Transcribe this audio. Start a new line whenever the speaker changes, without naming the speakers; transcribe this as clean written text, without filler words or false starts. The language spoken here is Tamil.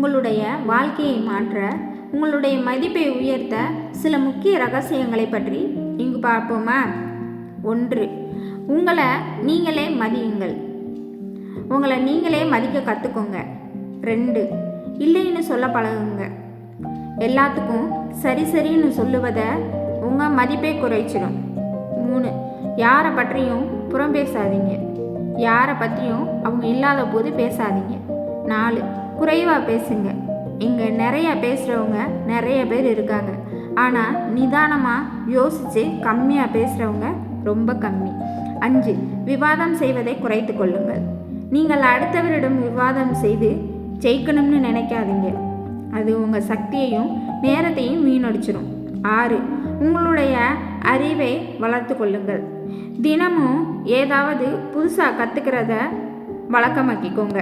உங்களுடைய வாழ்க்கையை மாற்ற, உங்களுடைய மதிப்பை உயர்த்த சில முக்கிய ரகசியங்களை பற்றி இங்கு பார்ப்போமா? 1. உங்களை நீங்களே மதியுங்கள். உங்களை நீங்களே மதிக்க கற்றுக்கோங்க. 2. இல்லைன்னு சொல்ல பழகுங்க. எல்லாத்துக்கும் சரி சரின்னு சொல்லுவதை உங்கள் மதிப்பை குறைச்சிடும். 3. யாரை பற்றியும் புறம் பேசாதீங்க. யாரை பற்றியும் அவங்க இல்லாத போது பேசாதீங்க. 4. குறைவாக பேசுங்க. இங்கே நிறைய பேசுகிறவங்க நிறைய பேர் இருக்காங்க. ஆனால் நிதானமாக யோசித்து கம்மியாக பேசுகிறவங்க ரொம்ப கம்மி. 5. விவாதம் செய்வதை குறைத்து கொள்ளுங்கள். நீங்கள் அடுத்தவரிடம் விவாதம் செய்து ஜெயிக்கணும்னு நினைக்காதீங்க. அது உங்கள் சக்தியையும் நேரத்தையும் வீணடிச்சிடும். 6. உங்களுடைய அறிவை வளர்த்து கொள்ளுங்கள். தினமும் ஏதாவது புதுசாக கற்றுக்கிறத வழக்கமாக்கிக்கோங்க.